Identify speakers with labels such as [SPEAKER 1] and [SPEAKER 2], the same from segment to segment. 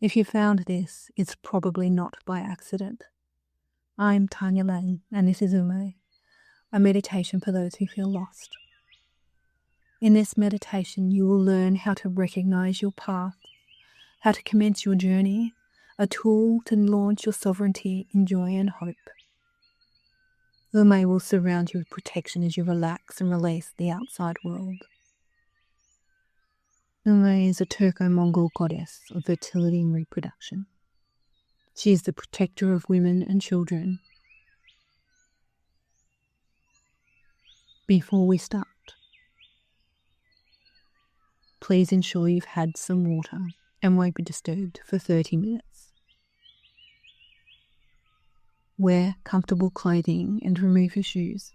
[SPEAKER 1] If you found this, it's probably not by accident. I'm Tania and this is Umay, a meditation for those who feel lost. In this meditation, you will learn how to recognize your path, how to commence your journey, a tool to launch your sovereignty in joy and hope. Umay will surround you with protection as you relax and release the outside world. Umay is a Turco-Mongol goddess of fertility and reproduction. She is the protector of women and children. Before we start, please ensure you've had some water and won't be disturbed for 30 minutes. Wear comfortable clothing and remove your shoes.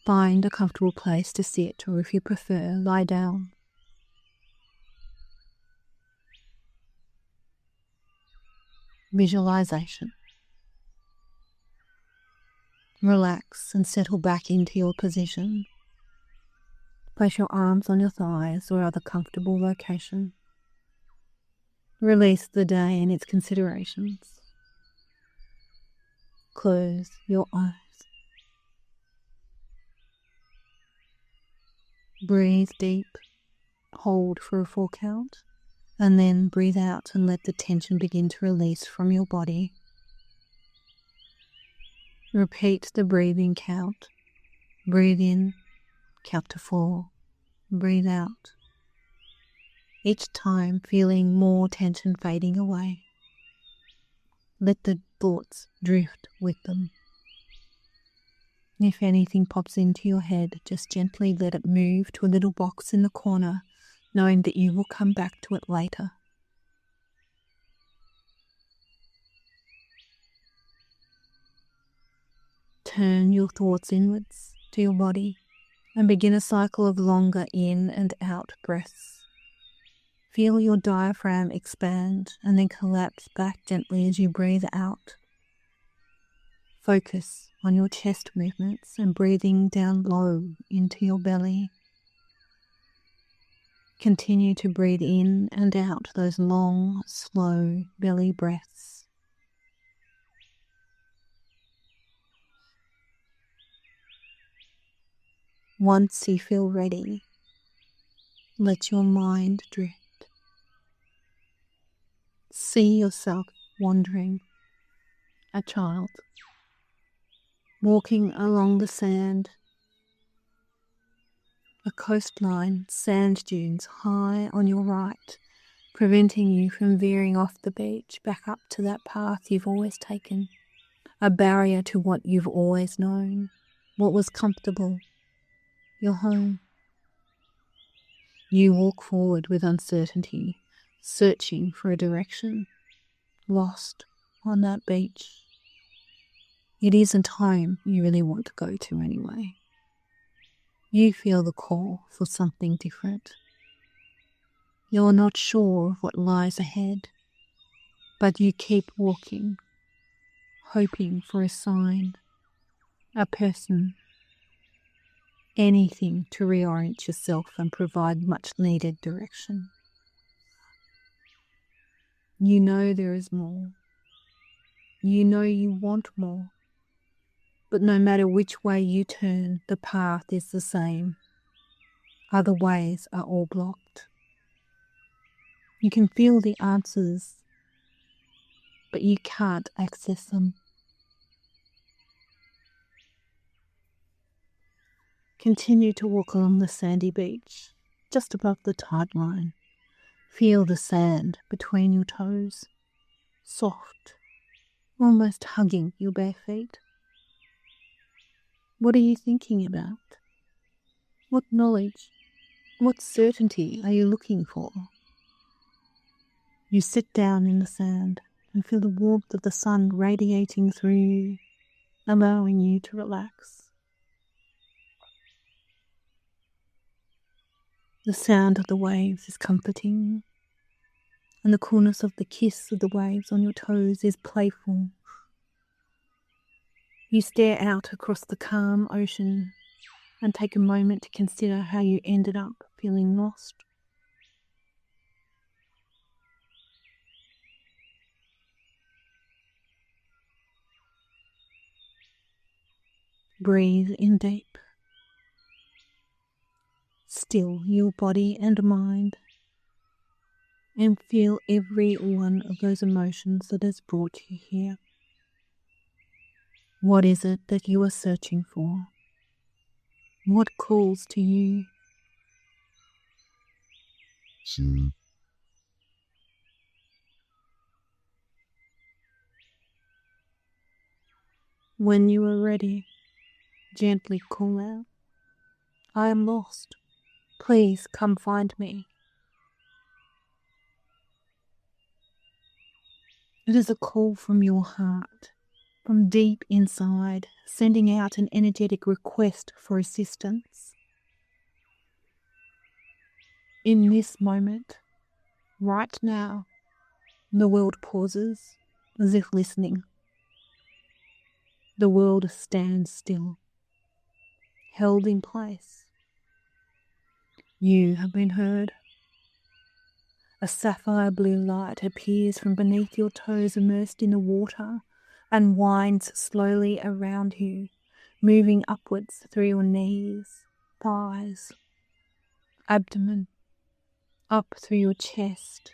[SPEAKER 1] Find a comfortable place to sit, or if you prefer, lie down. Visualization. Relax and settle back into your position. Place your arms on your thighs or other comfortable location. Release the day and its considerations. Close your eyes. Breathe deep, hold for a 4 count, and then breathe out and let the tension begin to release from your body. Repeat the breathing count. Breathe in, count to 4, breathe out. Each time feeling more tension fading away. Let the thoughts drift with them. If anything pops into your head, just gently let it move to a little box in the corner, knowing that you will come back to it later. Turn your thoughts inwards to your body and begin a cycle of longer in and out breaths. Feel your diaphragm expand and then collapse back gently as you breathe out. Focus on your chest movements and breathing down low into your belly. Continue to breathe in and out those long, slow belly breaths. Once you feel ready, let your mind drift. See yourself wandering, a child, walking along the sand, a coastline, sand dunes high on your right, preventing you from veering off the beach back up to that path you've always taken, a barrier to what you've always known, what was comfortable, your home. You walk forward with uncertainty, searching for a direction, lost on that beach. It isn't home you really want to go to anyway. You feel the call for something different. You're not sure of what lies ahead, but you keep walking, hoping for a sign, a person, anything to reorient yourself and provide much needed direction. You know there is more. You know you want more. But no matter which way you turn, the path is the same. Other ways are all blocked. You can feel the answers, but you can't access them. Continue to walk along the sandy beach, just above the tide line. Feel the sand between your toes, soft, almost hugging your bare feet. What are you thinking about? What knowledge, what certainty are you looking for? You sit down in the sand and feel the warmth of the sun radiating through you, allowing you to relax. The sound of the waves is comforting, and the coolness of the kiss of the waves on your toes is playful. You stare out across the calm ocean and take a moment to consider how you ended up feeling lost. Breathe in deep. Still your body and mind, and feel every one of those emotions that has brought you here. What is it that you are searching for? What calls to you? When you are ready, gently call out, "I am lost. Please come find me." It is a call from your heart, from deep inside, sending out an energetic request for assistance. In this moment, right now, the world pauses as if listening. The world stands still, held in place. You have been heard. A sapphire blue light appears from beneath your toes immersed in the water and winds slowly around you, moving upwards through your knees, thighs, abdomen, up through your chest,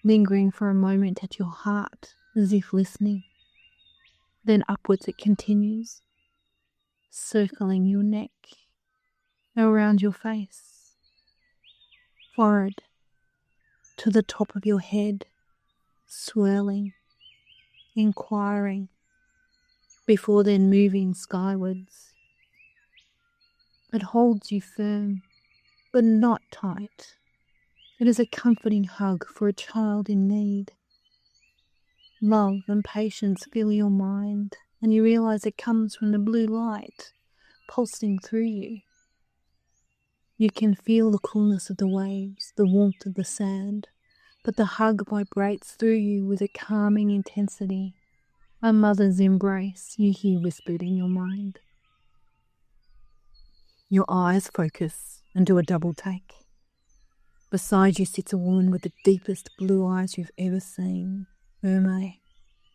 [SPEAKER 1] lingering for a moment at your heart as if listening. Then upwards it continues, circling your neck, around your face, forehead, to the top of your head, swirling, inquiring, before then moving skywards. It holds you firm, but not tight. It is a comforting hug for a child in need. Love and patience fill your mind, and you realize it comes from the blue light pulsing through you. You can feel the coolness of the waves, the warmth of the sand, but the hug vibrates through you with a calming intensity. A mother's embrace, you hear whispered in your mind. Your eyes focus and do a double take. Beside you sits a woman with the deepest blue eyes you've ever seen, Umay.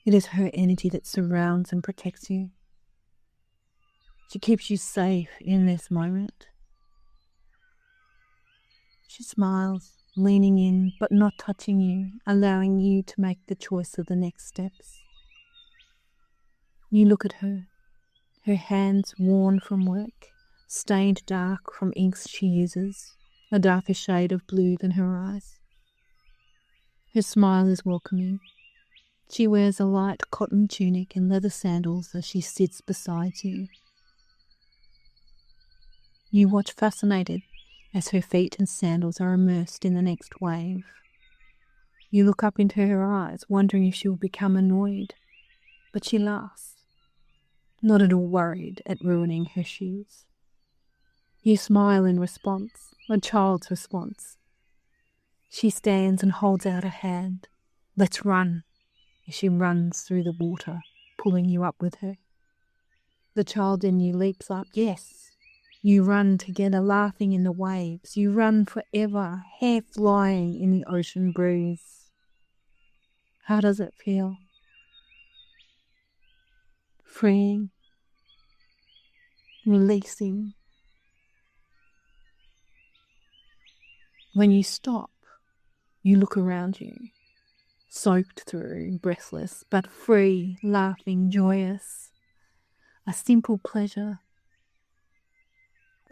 [SPEAKER 1] It is her energy that surrounds and protects you. She keeps you safe in this moment. She smiles, leaning in but not touching you, allowing you to make the choice of the next steps. You look at her hands worn from work, stained dark from inks she uses, a darker shade of blue than her eyes. Her smile is welcoming. She wears a light cotton tunic and leather sandals as she sits beside you. You watch fascinated as her feet and sandals are immersed in the next wave. You look up into her eyes, wondering if she will become annoyed, but she laughs, not at all worried at ruining her shoes. You smile in response, a child's response. She stands and holds out a hand. "Let's run," as she runs through the water, pulling you up with her. The child in you leaps up. Yes, you run together, laughing in the waves. You run forever, hair flying in the ocean breeze. How does it feel? Freeing, releasing. When you stop, you look around you, soaked through, breathless, but free, laughing, joyous. A simple pleasure.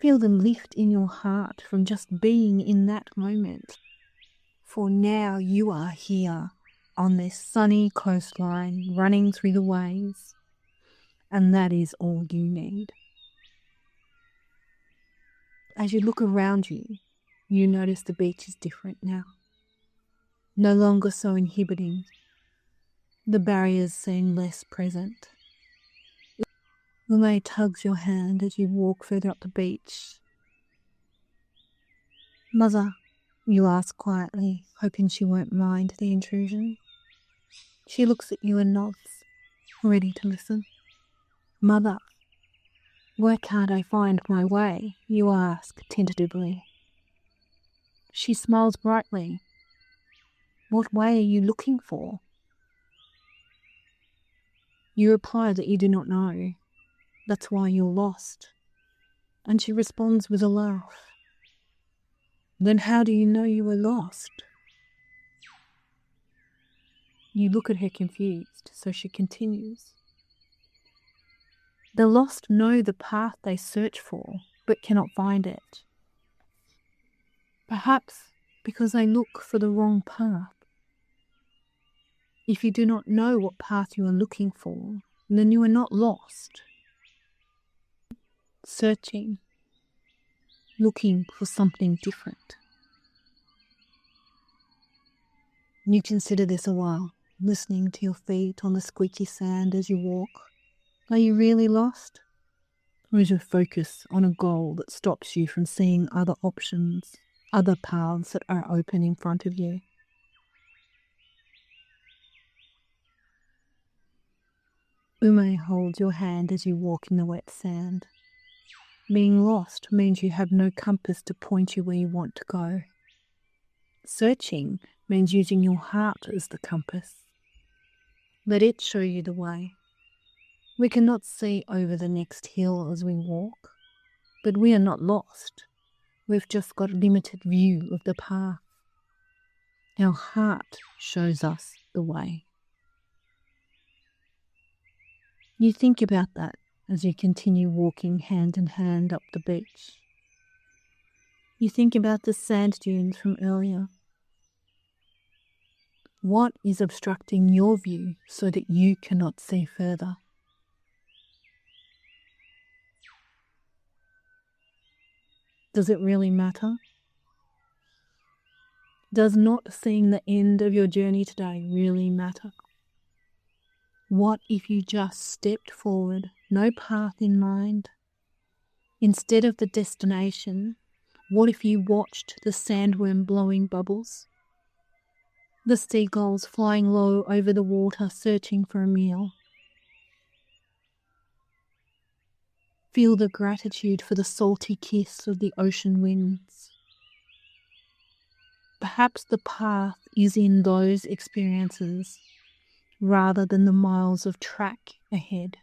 [SPEAKER 1] Feel the lift in your heart from just being in that moment. For now you are here on this sunny coastline, running through the waves, and that is all you need. As you look around you, you notice the beach is different now. No longer so inhibiting. The barriers seem less present. Umay tugs your hand as you walk further up the beach. "Mother," you ask quietly, hoping she won't mind the intrusion. She looks at you and nods, ready to listen. "Mother, where can't I find my way?" you ask tentatively. She smiles brightly. "What way are you looking for?" You reply that you do not know. That's why you're lost. And she responds with a laugh. Then how do you know you were lost? You look at her confused, so she continues. The lost know the path they search for, but cannot find it. Perhaps because they look for the wrong path. If you do not know what path you are looking for, then you are not lost. Searching, looking for something different. You consider this a while, listening to your feet on the squeaky sand as you walk. Are you really lost? Or is your focus on a goal that stops you from seeing other options, other paths that are open in front of you? Umay holds your hand as you walk in the wet sand. Being lost means you have no compass to point you where you want to go. Searching means using your heart as the compass. Let it show you the way. We cannot see over the next hill as we walk, but we are not lost. We've just got a limited view of the path. Our heart shows us the way. You think about that as you continue walking hand in hand up the beach. You think about the sand dunes from earlier. What is obstructing your view so that you cannot see further? Does it really matter? Does not seeing the end of your journey today really matter? What if you just stepped forward, no path in mind? Instead of the destination, what if you watched the sandworm blowing bubbles? The seagulls flying low over the water searching for a meal? Feel the gratitude for the salty kiss of the ocean winds. Perhaps the path is in those experiences rather than the miles of track ahead.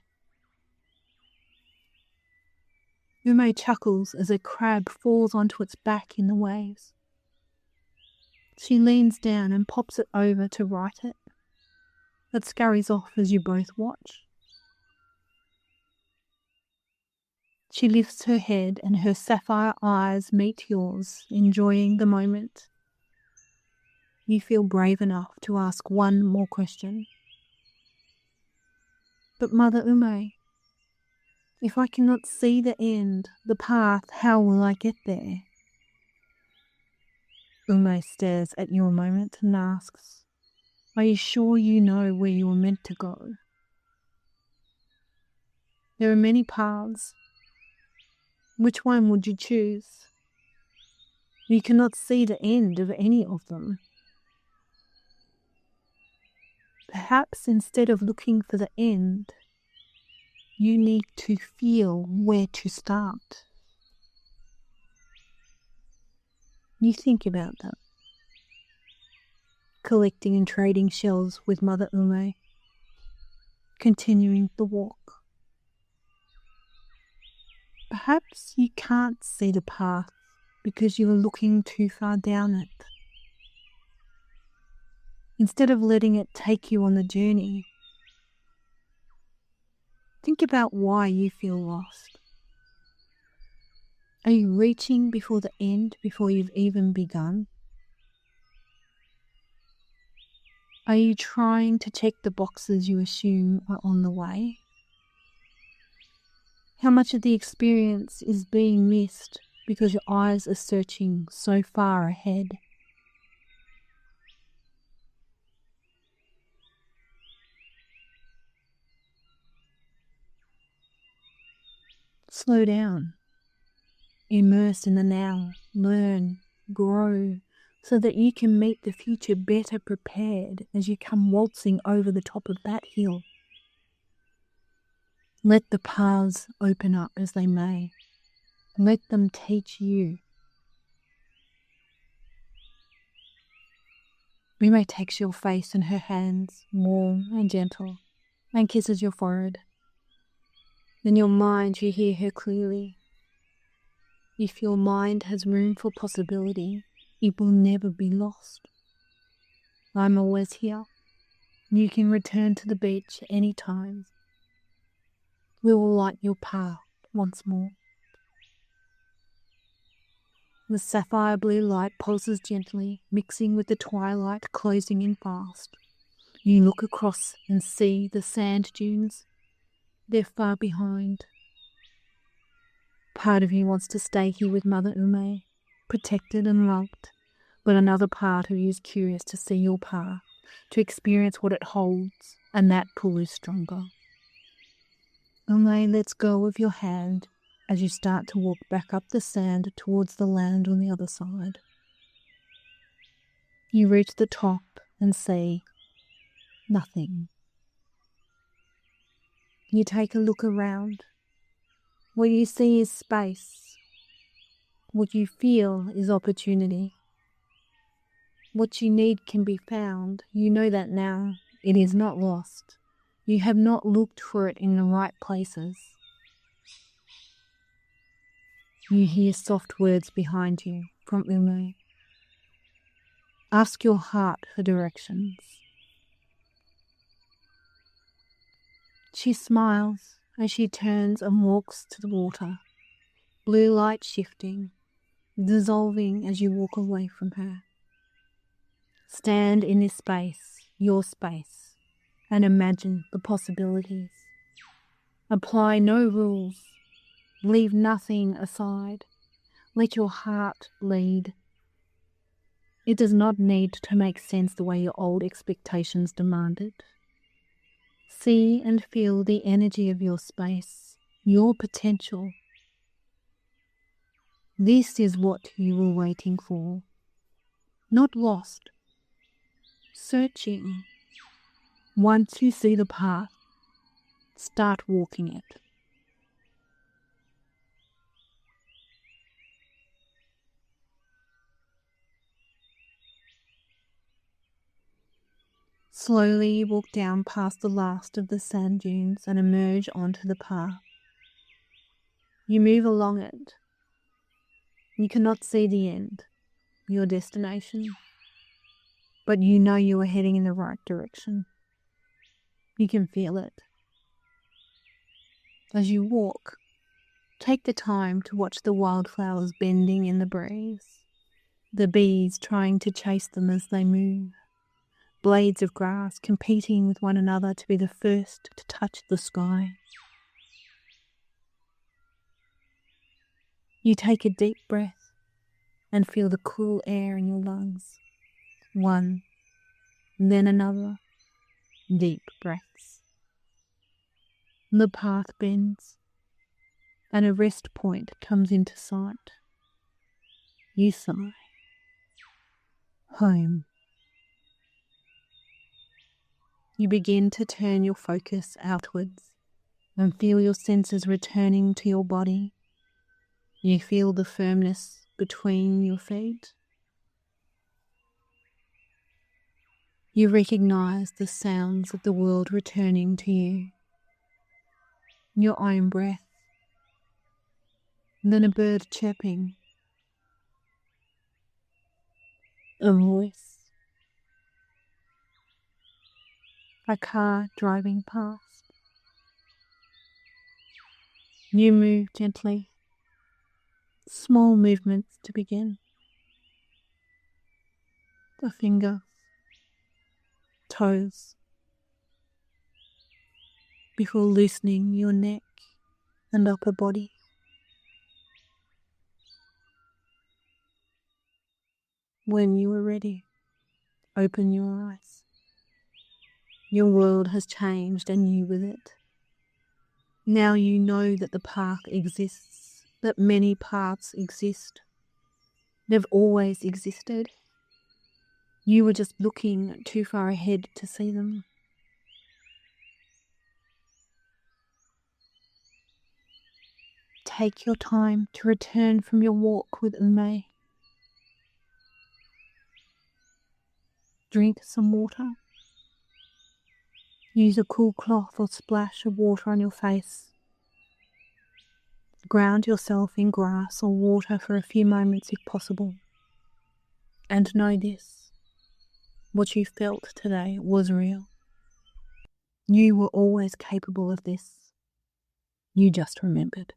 [SPEAKER 1] Umay chuckles as a crab falls onto its back in the waves. She leans down and pops it over to right it. It scurries off as you both watch. She lifts her head and her sapphire eyes meet yours, enjoying the moment. You feel brave enough to ask one more question. But Mother Umay, if I cannot see the end, the path, how will I get there? Umay stares at you a moment and asks, are you sure you know where you are meant to go? There are many paths. Which one would you choose? You cannot see the end of any of them. Perhaps instead of looking for the end, you need to feel where to start. You think about that. Collecting and trading shells with Mother Umay. Continuing the walk. Perhaps you can't see the path because you are looking too far down it. Instead of letting it take you on the journey, think about why you feel lost. Are you reaching before the end before you've even begun? Are you trying to check the boxes you assume are on the way? How much of the experience is being missed because your eyes are searching so far ahead? Slow down. Immerse in the now. Learn, grow, so that you can meet the future better prepared as you come waltzing over the top of that hill. Let the paths open up as they may. Let them teach you. Umay takes your face in her hands, warm and gentle, and kisses your forehead. In your mind, you hear her clearly. If your mind has room for possibility, it will never be lost. I'm always here. You can return to the beach any time. We will light your path once more. The sapphire blue light pulses gently, mixing with the twilight closing in fast. You look across and see the sand dunes. They're far behind. Part of you wants to stay here with Mother Umay, protected and loved, but another part of you is curious to see your path, to experience what it holds, and that pull is stronger. Umay lets go of your hand as you start to walk back up the sand towards the land on the other side. You reach the top and see nothing. You take a look around. What you see is space. What you feel is opportunity. What you need can be found. You know that now. It is not lost. You have not looked for it in the right places. You hear soft words behind you from Umay. Ask your heart for directions. She smiles as she turns and walks to the water, blue light shifting, dissolving as you walk away from her. Stand in this space, your space, and imagine the possibilities. Apply no rules. Leave nothing aside. Let your heart lead. It does not need to make sense the way your old expectations demanded. See and feel the energy of your space, your potential. This is what you were waiting for. Not lost. Searching. Once you see the path, start walking it. Slowly you walk down past the last of the sand dunes and emerge onto the path. You move along it. You cannot see the end, your destination, but you know you are heading in the right direction. You can feel it. As you walk, take the time to watch the wildflowers bending in the breeze, the bees trying to chase them as they move, blades of grass competing with one another to be the first to touch the sky. You take a deep breath and feel the cool air in your lungs. One, then another, deep breaths. The path bends, and a rest point comes into sight. You sigh. Home. You begin to turn your focus outwards and feel your senses returning to your body. You feel the firmness between your feet. You recognize the sounds of the world returning to you. Your own breath. Then a bird chirping. A voice. A car driving past. You move gently. Small movements to begin. The finger, toes, before loosening your neck and upper body. When you are ready, open your eyes. Your world has changed and you with it. Now you know that the path exists, that many paths exist. They've always existed. You were just looking too far ahead to see them. Take your time to return from your walk with Umay. Drink some water. Use a cool cloth or splash of water on your face. Ground yourself in grass or water for a few moments if possible. And know this: what you felt today was real. You were always capable of this. You just remembered.